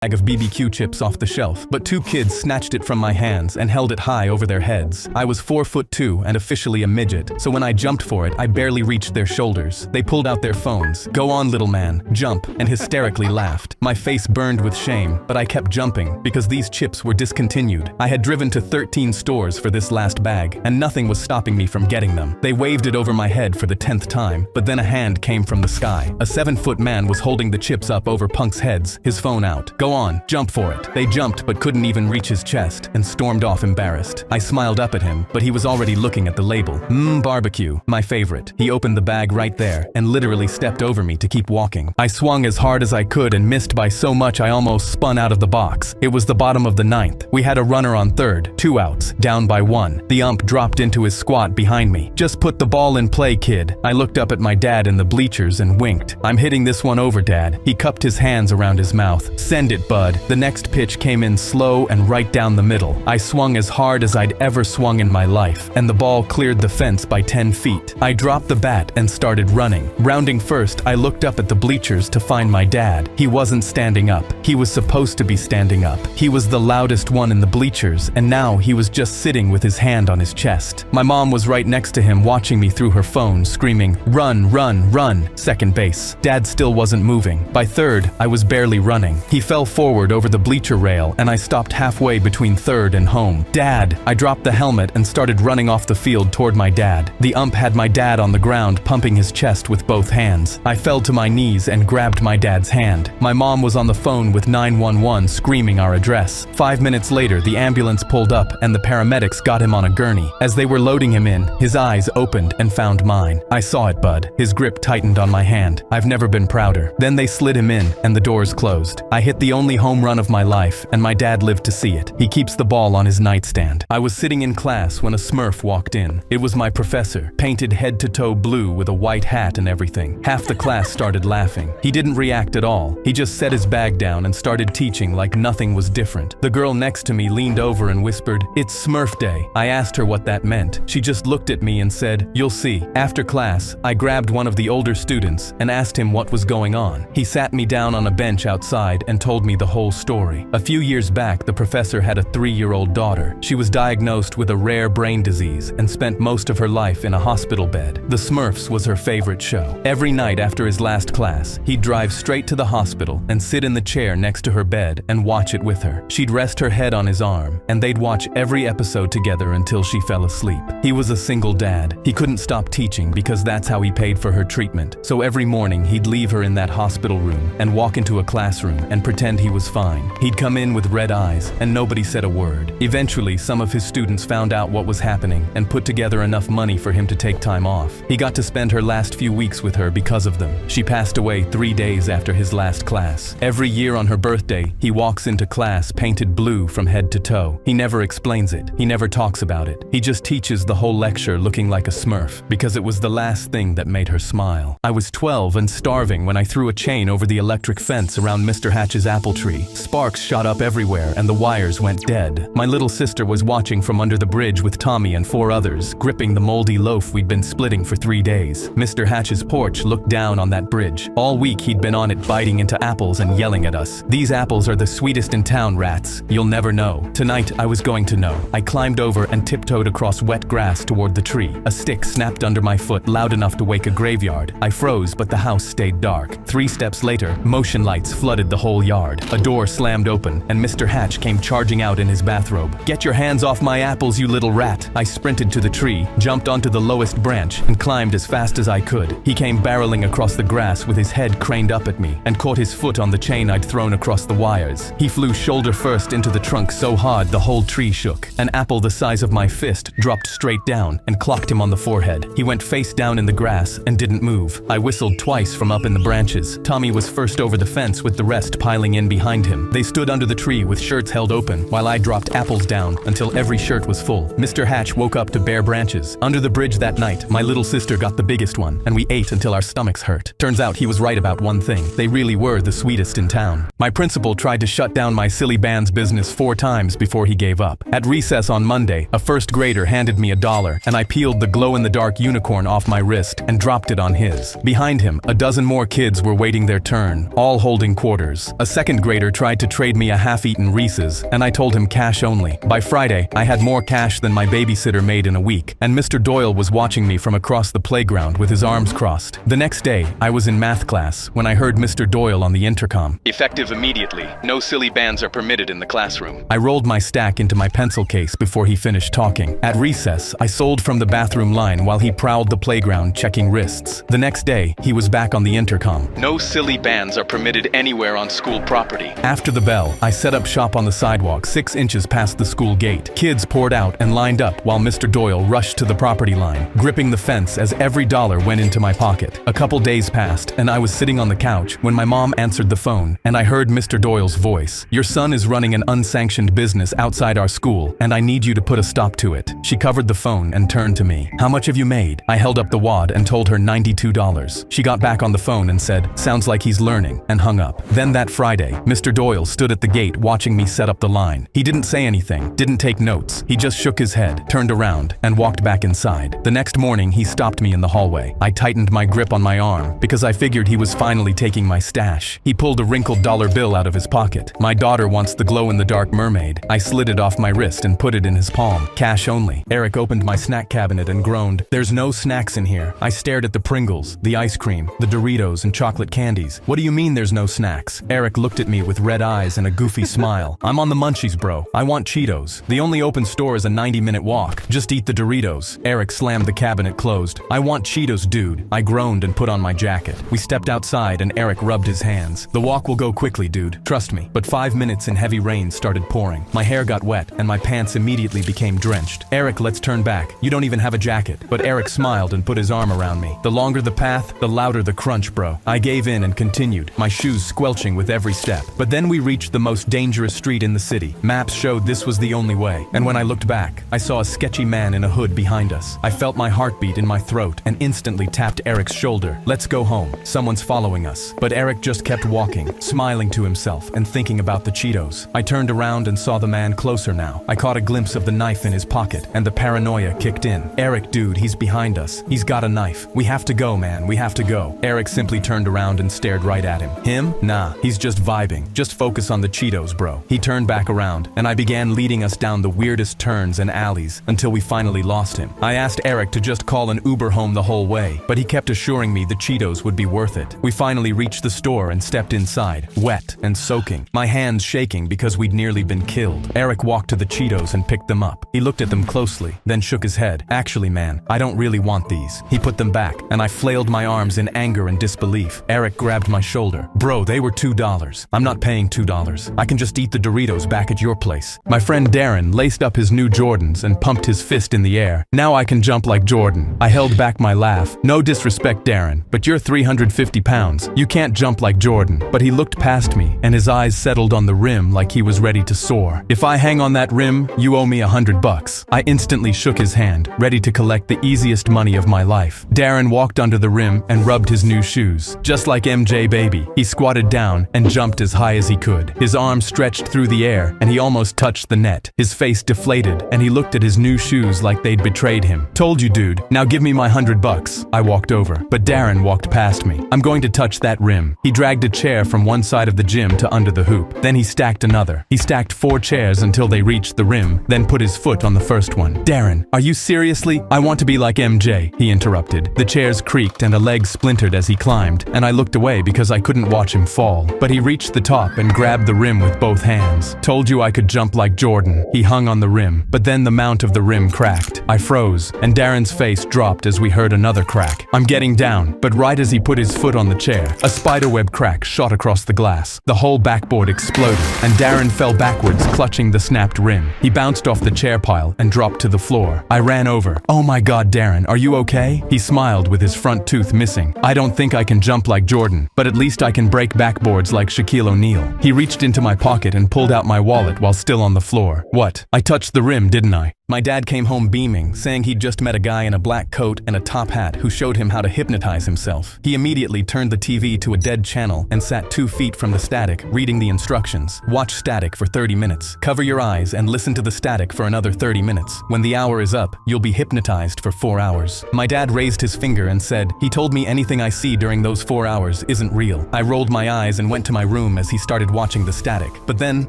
bag of BBQ chips off the shelf, but two kids snatched it from my hands and held it high over their heads. I was 4'2" and officially a midget, so when I jumped for it, I barely reached their shoulders. They pulled out their phones. "Go on, little man, jump," and hysterically laughed. My face burned with shame, but I kept jumping because these chips were discontinued. I had driven to 13 stores for this last bag, and nothing was stopping me from getting them. They waved it over my head for the 10th time, but then a hand came from the sky. A 7-foot man was holding the chips up over punks' heads, his phone out. "Go on, jump for it." They jumped but couldn't even reach his chest and stormed off embarrassed. I smiled up at him, but he was already looking at the label. Barbecue, my favorite. He opened the bag right there and literally stepped over me to keep walking. I swung as hard as I could and missed by so much I almost spun out of the box. It was the bottom of the 9th. We had a runner on third, 2 outs, down by 1. The ump dropped into his squat behind me. "Just put the ball in play, kid." I looked up at my dad in the bleachers and winked. "I'm hitting this one over, Dad." He cupped his hands around his mouth. "Send it, bud." The next pitch came in slow and right down the middle. I swung as hard as I'd ever swung in my life, and the ball cleared the fence by 10 feet. I dropped the bat and started running. Rounding first, I looked up at the bleachers to find my dad. He wasn't standing up. He was supposed to be standing up. He was the loudest one in the bleachers, and now he was just sitting with his hand on his chest. My mom was right next to him watching me through her phone, screaming, "Run, run, run." Second base. Dad still wasn't moving. By third, I was barely running. He fell forward over the bleacher rail, and I stopped halfway between third and home. "Dad!" I dropped the helmet and started running off the field toward my dad. The ump had my dad on the ground, pumping his chest with both hands. I fell to my knees and grabbed my dad's hand. My mom was on the phone with 911 screaming our address. 5 minutes later, the ambulance pulled up and the paramedics got him on a gurney. As they were loading him in, his eyes opened and found mine. I saw it, bud. His grip tightened on my hand. I've never been prouder. Then they slid him in and the doors closed. I hit the only home run of my life, and my dad lived to see it. He keeps the ball on his nightstand. I was sitting in class when a Smurf walked in. It was my professor, painted head to toe blue with a white hat and everything. Half the class started laughing. He didn't react at all. He just set his bag down and started teaching like nothing was different. The girl next to me leaned over and whispered, "It's Smurf Day." I asked her what that meant. She just looked at me and said, "You'll see." After class, I grabbed one of the older students and asked him what was going on. He sat me down on a bench outside and told me the whole story. A few years back, the professor had a 3-year-old daughter. She was diagnosed with a rare brain disease and spent most of her life in a hospital bed. The Smurfs was her favorite show. Every night after his last class, he'd drive straight to the hospital and sit in the chair next to her bed and watch it with her. She'd rest her head on his arm, and they'd watch every episode together until she fell asleep. He was a single dad. He couldn't stop teaching because that's how he paid for her treatment. So every morning he'd leave her in that hospital room and walk into a classroom and pretend he was fine. He'd come in with red eyes and nobody said a word. Eventually, some of his students found out what was happening and put together enough money for him to take time off. He got to spend her last few weeks with her because of them. She passed away 3 days after his last class. Every year on her birthday, he walks into class painted blue from head to toe. He never explains it. He never talks about it. He just teaches the whole lecture looking like a Smurf because it was the last thing that made her smile. I was 12 and starving when I threw a chain over the electric fence around Mr. Hatch's apple tree. Sparks shot up everywhere and the wires went dead. My little sister was watching from under the bridge with Tommy and 4 others, gripping the moldy loaf we'd been splitting for 3 days. Mr. Hatch's porch looked down on that bridge. All week he'd been on it biting into apples and yelling at us. "These apples are the sweetest in town, rats. You'll never know." Tonight I was going to know. I climbed over and tiptoed across wet grass toward the tree. A stick snapped under my foot loud enough to wake a graveyard. I froze, but the house stayed dark. 3 steps later, motion lights flooded the whole yard. A door slammed open, and Mr. Hatch came charging out in his bathrobe. "Get your hands off my apples, you little rat." I sprinted to the tree, jumped onto the lowest branch, and climbed as fast as I could. He came barreling across the grass with his head craned up at me, and caught his foot on the chain I'd thrown across the wires. He flew shoulder first into the trunk so hard the whole tree shook. An apple the size of my fist dropped straight down and clocked him on the forehead. He went face down in the grass and didn't move. I whistled twice from up in the branches. Tommy was first over the fence with the rest piling in behind him. They stood under the tree with shirts held open while I dropped apples down until every shirt was full. Mr. Hatch woke up to bare branches. Under the bridge that night, my little sister got the biggest one, and we ate until our stomachs hurt. Turns out he was right about one thing. They really were the sweetest in town. My principal tried to shut down my silly band's business 4 times before he gave up. At recess on Monday, a first grader handed me $1, and I peeled the glow-in-the-dark unicorn off my wrist and dropped it on his. Behind him, a dozen more kids were waiting their turn, all holding quarters. A second second grader tried to trade me a half-eaten Reese's, and I told him cash only. By Friday, I had more cash than my babysitter made in a week, and Mr. Doyle was watching me from across the playground with his arms crossed. The next day, I was in math class when I heard Mr. Doyle on the intercom. Effective immediately. No silly bands are permitted in the classroom. I rolled my stack into my pencil case before he finished talking. At recess, I sold from the bathroom line while he prowled the playground checking wrists. The next day, he was back on the intercom. No silly bands are permitted anywhere on school property. After the bell, I set up shop on the sidewalk 6 inches past the school gate. Kids poured out and lined up while Mr. Doyle rushed to the property line, gripping the fence as every dollar went into my pocket. A couple days passed, and I was sitting on the couch when my mom answered the phone, and I heard Mr. Doyle's voice. Your son is running an unsanctioned business outside our school, and I need you to put a stop to it. She covered the phone and turned to me. How much have you made? I held up the wad and told her $92. She got back on the phone and said, sounds like he's learning, and hung up. Then that Friday, Mr. Doyle stood at the gate watching me set up the line. He didn't say anything, didn't take notes. He just shook his head, turned around, and walked back inside. The next morning, he stopped me in the hallway. I tightened my grip on my arm because I figured he was finally taking my stash. He pulled a wrinkled dollar bill out of his pocket. My daughter wants the glow-in-the-dark mermaid. I slid it off my wrist and put it in his palm. Cash only. Eric opened my snack cabinet and groaned, there's no snacks in here. I stared at the Pringles, the ice cream, the Doritos, and chocolate candies. What do you mean there's no snacks? Eric looked at me with red eyes and a goofy smile. I'm on the munchies, bro. I want Cheetos. The only open store is a 90-minute walk. Just eat the Doritos. Eric slammed the cabinet closed. I want Cheetos, dude. I groaned and put on my jacket. We stepped outside and Eric rubbed his hands. The walk will go quickly, dude. Trust me. But 5 minutes and heavy rain started pouring. My hair got wet and my pants immediately became drenched. Eric, let's turn back. You don't even have a jacket. But Eric smiled and put his arm around me. The longer the path, the louder the crunch, bro. I gave in and continued, my shoes squelching with every step. But then we reached the most dangerous street in the city. Maps showed this was the only way. And when I looked back, I saw a sketchy man in a hood behind us. I felt my heartbeat in my throat and instantly tapped Eric's shoulder. Let's go home. Someone's following us. But Eric just kept walking, smiling to himself and thinking about the Cheetos. I turned around and saw the man closer now. I caught a glimpse of the knife in his pocket and the paranoia kicked in. Eric, dude, he's behind us. He's got a knife. We have to go, man. We have to go. Eric simply turned around and stared right at him. Him? Nah, he's just vibing. Just focus on the Cheetos, bro. He turned back around and I began leading us down the weirdest turns and alleys until we finally lost him. I asked Eric to just call an Uber home the whole way, but he kept assuring me the Cheetos would be worth it. We finally reached the store and stepped inside, wet and soaking, my hands shaking because we'd nearly been killed. Eric walked to the Cheetos and picked them up. He looked at them closely, then shook his head. Actually, man, I don't really want these. He put them back, and I flailed my arms in anger and disbelief. Eric grabbed my shoulder. Bro, they were $2. I'm not paying $2. I can just eat the Doritos back at your place. My friend Darren laced up his new Jordans and pumped his fist in the air. Now I can jump like Jordan. I held back my laugh. No disrespect, Darren, but you're 350 pounds. You can't jump like Jordan. But he looked past me, and his eyes settled on the rim like he was ready to soar. If I hang on that rim, you owe me $100. I instantly shook his hand, ready to collect the easiest money of my life. Darren walked under the rim and rubbed his new shoes. Just like MJ, baby. He squatted down and jumped as high as he could. His arms stretched through the air, and he almost touched the net. His face deflated, and he looked at his new shoes like they'd betrayed him. Told you, dude. Now give me my $100. I walked over, but Darren walked past me. I'm going to touch that rim. He dragged a chair from one side of the gym to under the hoop. Then he stacked another. He stacked 4 chairs until they reached the rim, then put his foot on the first one. Darren, are you seriously? I want to be like MJ, he interrupted. The chairs creaked and a leg splintered as he climbed, and I looked away because I couldn't watch him fall. But he reached the top and grabbed the rim with both hands. Told you I could jump like Jordan. He hung on the rim, but then the mount of the rim cracked. I froze, and Darren's face dropped as we heard another crack. I'm getting down, but right as he put his foot on the chair, a spiderweb crack shot across the glass. The whole backboard exploded, and Darren fell backwards, clutching the snapped rim. He bounced off the chair pile and dropped to the floor. I ran over. Oh my God, Darren, are you okay? He smiled with his front tooth missing. I don't think I can jump like Jordan, but at least I can break backboards like Shaquille O'Neal. He reached into my pocket and pulled out my wallet while still on the floor. What? I touched the rim, didn't I? My dad came home beaming, saying he'd just met a guy in a black coat and a top hat who showed him how to hypnotize himself. He immediately turned the TV to a dead channel and sat 2 feet from the static, reading the instructions. Watch static for 30 minutes. Cover your eyes and listen to the static for another 30 minutes. When the hour is up, you'll be hypnotized for 4 hours. My dad raised his finger and said, he told me anything I see during those 4 hours isn't real. I rolled my eyes and went to my room as he started watching the static. But then,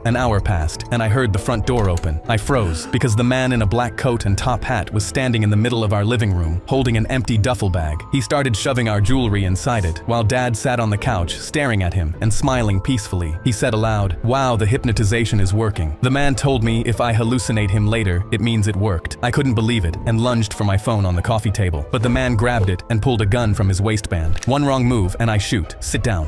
an hour passed, and I heard the front door open. I froze, because the man in a black coat and top hat was standing in the middle of our living room, holding an empty duffel bag. He started shoving our jewelry inside it, while Dad sat on the couch, staring at him and smiling peacefully. He said aloud, "Wow, the hypnotization is working." The man told me if I hallucinate him later, it means it worked. I couldn't believe it, and lunged for my phone on the coffee table. But the man grabbed it and pulled a gun from his waistband. "One wrong move and I shoot. Sit down."